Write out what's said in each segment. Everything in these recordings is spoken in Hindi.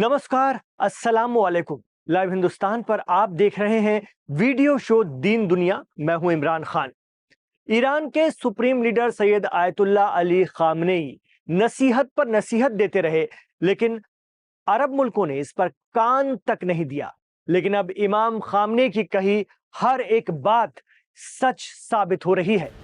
नमस्कार, अस्सलामु अलैकुम। लाइव हिंदुस्तान पर आप देख रहे हैं वीडियो शो दीन दुनिया। मैं हूं इमरान खान। ईरान के supreme leader Syed Ayatollah Ali Khamenei नसीहत पर नसीहत देते रहे, लेकिन अरब मुल्कों ने इस पर कान तक नहीं दिया। लेकिन अब इमाम खामनेई की कही हर एक बात सच साबित हो रही है।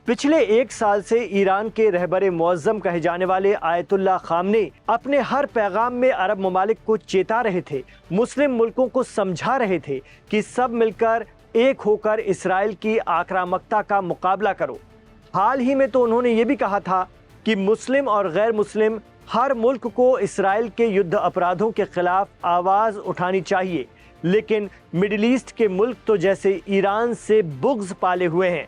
पिछले एक साल से ईरान के रहबरे मुअज्जम कहे जाने वाले आयतुल्लाह खामनेई अपने हर पैगाम में अरब ममालिक को चेता रहे थे, मुस्लिम मुल्कों को समझा रहे थे कि सब मिलकर एक होकर इसराइल की आक्रामकता का मुकाबला करो। हाल ही में तो उन्होंने ये भी कहा था कि मुस्लिम और गैर मुस्लिम हर मुल्क को इसराइल के युद्ध अपराधों के खिलाफ आवाज उठानी चाहिए, लेकिन मिडिल ईस्ट के मुल्क तो जैसे ईरान से बुग़्ज़ पाले हुए हैं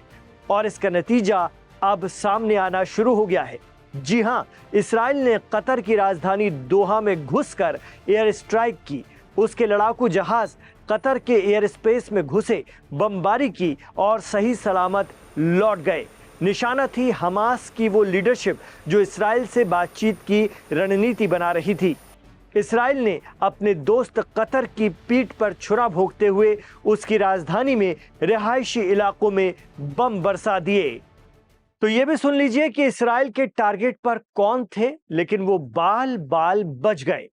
और इसका नतीजा अब सामने आना शुरू हो गया है। जी हां, इसराइल ने कतर की राजधानी दोहा में घुसकर एयर स्ट्राइक की। उसके लड़ाकू जहाज कतर के एयर स्पेस में घुसे, बमबारी की और सही सलामत लौट गए। निशाना थी हमास की वो लीडरशिप जो इसराइल से बातचीत की रणनीति बना रही थी। इसराइल ने अपने दोस्त कतर की पीठ पर छुरा भोंकते हुए उसकी राजधानी में रिहायशी इलाकों में बम बरसा दिए। तो ये भी सुन लीजिए कि इसराइल के टारगेट पर कौन थे, लेकिन वो बाल बाल बच गए।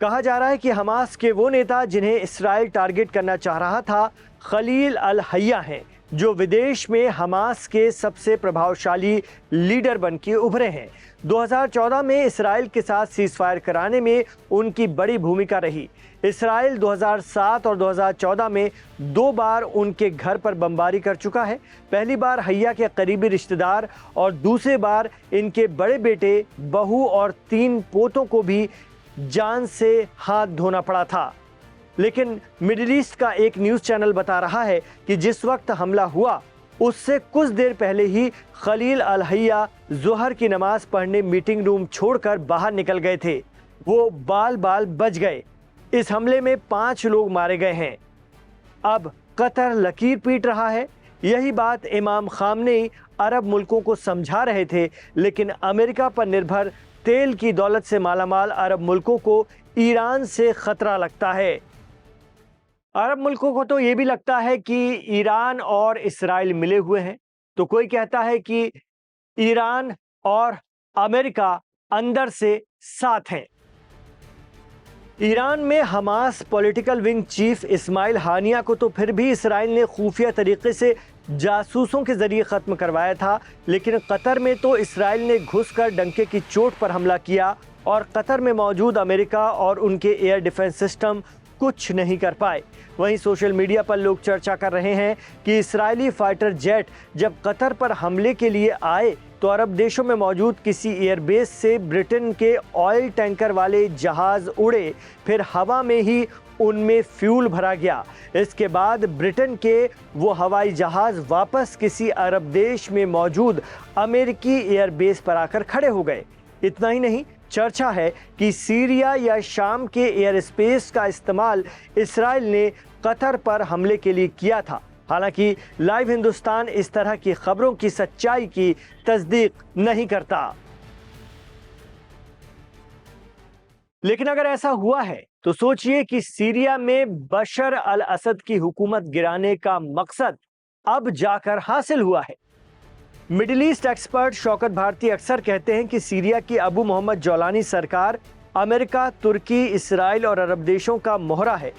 कहा जा रहा है कि हमास के वो नेता जिन्हें इसराइल टारगेट करना चाह रहा था, खलील अल हय्या हैं, जो विदेश में हमास के सबसे प्रभावशाली लीडर बन के उभरे हैं। 2014 में इसराइल के साथ सीज़फायर कराने में उनकी बड़ी भूमिका रही। इसराइल 2007 और 2014 में 2 बार उनके घर पर बमबारी कर चुका है। पहली बार हय्या के करीबी रिश्तेदार और दूसरी बार इनके बड़े बेटे, बहू और 3 पोतों को भी जान से हाथ धोना पड़ा था। लेकिन मिडिल ईस्ट का एक न्यूज़ चैनल बता रहा है कि जिस वक्त हमला हुआ उससे कुछ देर पहले ही खलील अल हय्या ज़ोहर की नमाज पढ़ने मीटिंग रूम छोड़कर बाहर निकल गए थे। वो बाल बाल बच गए। इस हमले में 5 लोग मारे गए हैं। अब कतर लकीर पीट रहा है। यही बात इमाम खामनेई अरब मुल्कों को समझा रहे थे, लेकिन अमेरिका पर निर्भर तेल की दौलत से मालामाल अरब मुल्कों को ईरान से खतरा लगता है। अरब मुल्कों को तो ये भी लगता है कि ईरान और इसराइल मिले हुए हैं, तो कोई कहता है कि ईरान और अमेरिका अंदर से साथ हैं। ईरान में Hamas political wing chief Ismail Haniyeh को तो फिर भी इसराइल ने खुफिया तरीके से जासूसों के जरिए ख़त्म करवाया था, लेकिन कतर में तो इसराइल ने घुसकर डंके की चोट पर हमला किया और कतर में मौजूद अमेरिका और उनके एयर डिफेंस सिस्टम कुछ नहीं कर पाए। वहीं सोशल मीडिया पर लोग चर्चा कर रहे हैं कि इस्राएली फाइटर जेट जब कतर पर हमले के लिए आए तो अरब देशों में मौजूद किसी एयरबेस से ब्रिटेन के ऑयल टैंकर वाले जहाज़ उड़े, फिर हवा में ही उनमें फ्यूल भरा गया। इसके बाद ब्रिटेन के वो हवाई जहाज़ वापस किसी अरब देश में मौजूद अमेरिकी एयरबेस पर आकर खड़े हो गए। इतना ही नहीं, चर्चा है कि सीरिया या शाम के एयर स्पेस का इस्तेमाल इसराइल ने कतर पर हमले के लिए किया था। हालांकि लाइव हिंदुस्तान इस तरह की खबरों की सच्चाई की तस्दीक नहीं करता। लेकिन अगर ऐसा हुआ है तो सोचिए कि सीरिया में बशर अल असद की हुकूमत गिराने का मकसद अब जाकर हासिल हुआ है। Middle east expert Shaukat Bharti अक्सर कहते हैं कि सीरिया की अबू मोहम्मद जौलानी सरकार अमेरिका, तुर्की, इसराइल और अरब देशों का मोहरा है,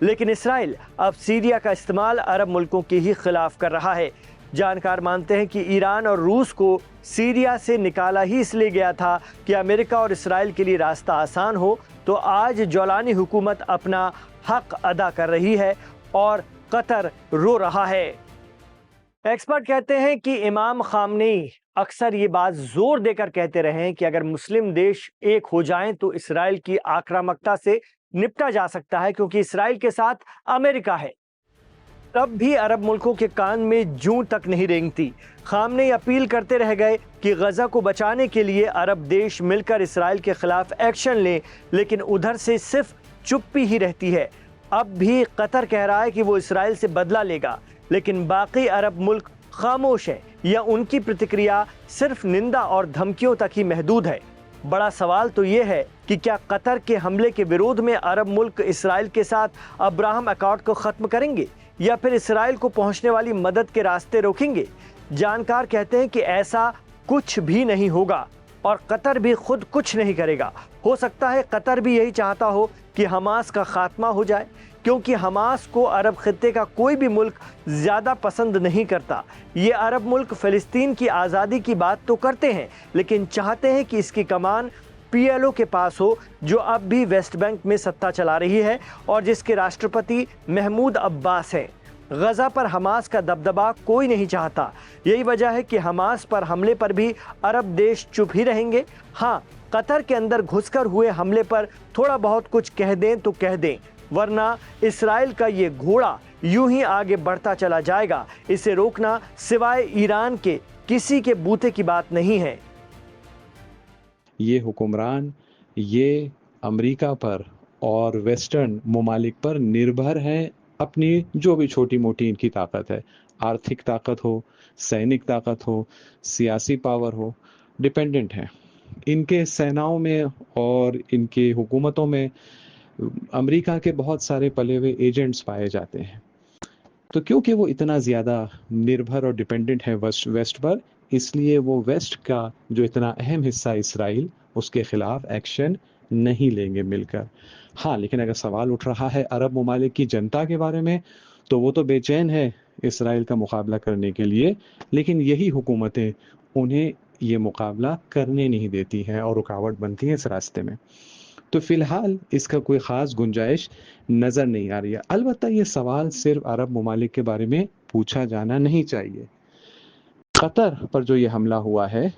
लेकिन इसराइल अब सीरिया का इस्तेमाल अरब मुल्कों के ही खिलाफ कर रहा है। जानकार मानते हैं कि ईरान और रूस को सीरिया से निकाला ही इसलिए गया था कि अमेरिका और इसराइल के लिए रास्ता आसान हो। तो आज जौलानी हुकूमत अपना हक अदा कर रही है और कतर रो रहा है। एक्सपर्ट कहते हैं कि इमाम खामनेई अक्सर ये बात जोर देकर कहते रहे हैं कि अगर मुस्लिम देश एक हो जाएं तो इसराइल की आक्रामकता से निपटा जा सकता है, क्योंकि इसराइल के साथ अमेरिका है। तब भी अरब मुल्कों के कान में जूं तक नहीं रेंगती। खामनेई अपील करते रह गए कि गजा को बचाने के लिए अरब देश मिलकर इसराइल के खिलाफ एक्शन लें, लेकिन उधर से सिर्फ चुप्पी ही रहती है। अब भी कतर कह रहा है कि वो इसराइल से बदला लेगा, लेकिन बाकी अरब मुल्क खामोश है या उनकी प्रतिक्रिया सिर्फ निंदा और धमकियों तक ही महदूद है? बड़ा सवाल तो ये है कि क्या कतर के हमले के विरोध में अरब मुल्क इसराइल के साथ अब्राहम अकॉर्ड को खत्म करेंगे या फिर इसराइल को पहुंचने वाली मदद के रास्ते रोकेंगे? जानकार कहते हैं कि ऐसा कुछ भी नहीं होगा और कतर भी खुद कुछ नहीं करेगा। हो सकता है कतर भी यही चाहता हो कि हमास का खात्मा हो जाए, क्योंकि हमास को अरब खित्ते का कोई भी मुल्क ज़्यादा पसंद नहीं करता। ये अरब मुल्क फ़िलिस्तीन की आज़ादी की बात तो करते हैं, लेकिन चाहते हैं कि इसकी कमान PLO के पास हो, जो अब भी वेस्ट बैंक में सत्ता चला रही है और जिसके राष्ट्रपति महमूद अब्बास हैं। गजा पर हमास का दबदबा कोई नहीं चाहता। यही वजह है कि हमास पर हमले पर भी अरब देश चुप ही रहेंगे। हाँ, कतर के अंदर घुसकर हुए हमले पर थोड़ा बहुत कुछ कह दें तो कह दें, वरना इसराइल का ये घोड़ा यूं ही आगे बढ़ता चला जाएगा। इसे रोकना सिवाय ईरान के किसी के बूते की बात नहीं है। ये हुक्मरान ये अमेरिका पर और वेस्टर्न ममालिक पर निर्भर हैं। अपनी जो भी छोटी मोटी इनकी ताकत है, आर्थिक ताकत हो, सैनिक ताकत हो, सियासी पावर हो, डिपेंडेंट है। इनके सेनाओं में और इनके हुकूमतों में अमेरिका के बहुत सारे पले हुए एजेंट्स पाए जाते हैं। तो क्योंकि वो इतना ज़्यादा निर्भर और डिपेंडेंट है वेस्ट पर, इसलिए वो वेस्ट का जो इतना अहम हिस्सा इसराइल, उसके खिलाफ एक्शन नहीं लेंगे मिलकर। हाँ, लेकिन अगर सवाल उठ रहा है अरब ममालिक की जनता के बारे में, तो वो तो बेचैन है इसराइल का मुकाबला करने के लिए, लेकिन यही हुकूमतें उन्हें ये मुकाबला करने नहीं देती हैं और रुकावट बनती है इस रास्ते में। तो फिलहाल इसका कोई ख़ास गुंजाइश नज़र नहीं आ रही है। अलबत्ता ये सवाल सिर्फ अरब ममालिक के बारे में पूछा जाना नहीं चाहिए। कतर पर जो ये हमला हुआ है,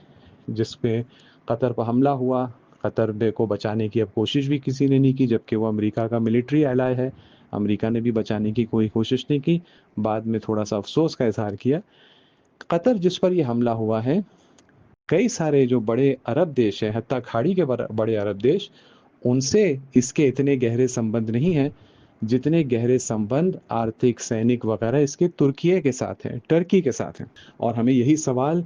जिसपे कतर पर हमला हुआ, कतर को बचाने की अब कोशिश भी किसी ने नहीं की, जबकि वो अमेरिका का मिलिट्री एलाय है। अमेरिका ने भी बचाने की कोई कोशिश नहीं की, बाद में थोड़ा सा अफसोस का इजहार किया। कतर जिस पर यह हमला हुआ है, कई सारे जो बड़े अरब देश हैं, हत्ता खाड़ी के बड़े अरब देश, उनसे इसके इतने गहरे संबंध नहीं हैं जितने गहरे संबंध आर्थिक, सैनिक वगैरह इसके तुर्की के साथ हैं, टर्की के साथ हैं। और हमें यही सवाल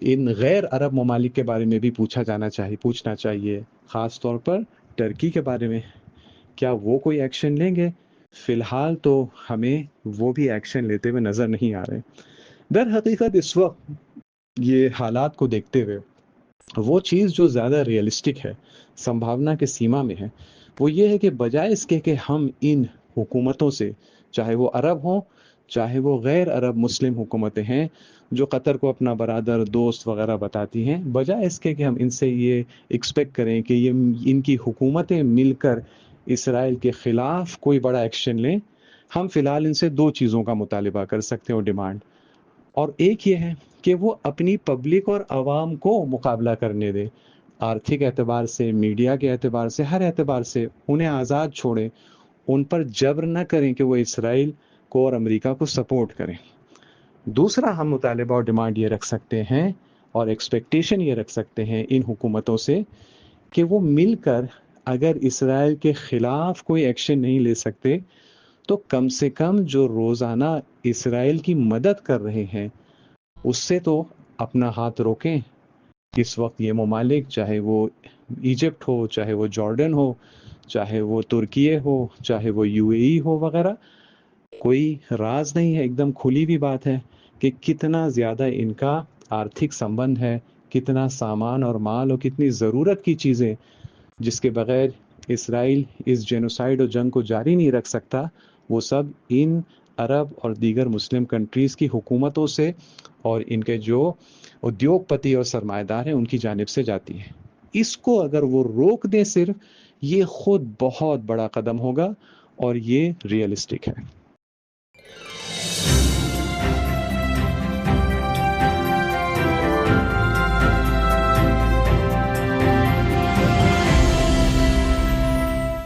इन गैर अरब ममालिक के बारे में भी पूछना चाहिए, ख़ास तौर पर टर्की के बारे में। क्या वो कोई एक्शन लेंगे? फिलहाल तो हमें वो भी एक्शन लेते हुए नज़र नहीं आ रहे। दर हकीकत इस वक्त ये हालात को देखते हुए वो चीज़ जो ज़्यादा रियलिस्टिक है, संभावना के सीमा में है, वो ये है कि बजाय इसके कि हम इन हुकूमतों से, चाहे वो अरब हों, चाहे वो गैर अरब मुस्लिम हुकूमतें हैं जो कतर को अपना बरादर, दोस्त वगैरह बताती हैं, बजाय इसके कि हम इनसे ये एक्सपेक्ट करें कि ये इनकी हुकूमतें मिलकर इसराइल के ख़िलाफ़ कोई बड़ा एक्शन लें, हम फ़िलहाल इनसे दो चीज़ों का मुतालिबा कर सकते हैं और डिमांड। और एक ये है कि वो अपनी पब्लिक और आवाम को मुकाबला करने दें, आर्थिक एतबार से, मीडिया के एतबार से, हर एतबार से उन्हें आज़ाद छोड़ें, उन पर जबर न करें कि वो इसराइल को और अमेरिका को सपोर्ट करें। दूसरा हम मुतालिबा और डिमांड ये रख सकते हैं और एक्सपेक्टेशन ये रख सकते हैं इन हुकूमतों से कि वो मिलकर अगर इसराइल के ख़िलाफ़ कोई एक्शन नहीं ले सकते, तो कम से कम जो रोज़ाना इसराइल की मदद कर रहे हैं उससे तो अपना हाथ रोकें। इस वक्त ये ममालिक, चाहे वो इजिप्ट हो, चाहे वो जॉर्डन हो, चाहे वो तुर्की हो, चाहे वो UAE हो वगैरह, कोई राज नहीं है, एकदम खुली भी बात है कि कितना ज़्यादा इनका आर्थिक संबंध है, कितना सामान और माल और कितनी ज़रूरत की चीज़ें जिसके बगैर इसराइल इस जेनोसाइड और जंग को जारी नहीं रख सकता, वो सब इन अरब और दीगर मुस्लिम कंट्रीज़ की हुकूमतों से और इनके जो उद्योगपति और सरमाएदार हैं उनकी जानिब से जाती है। इसको अगर वो रोक दें सिर्फ, ये खुद बहुत बड़ा कदम होगा और ये रियलिस्टिक है।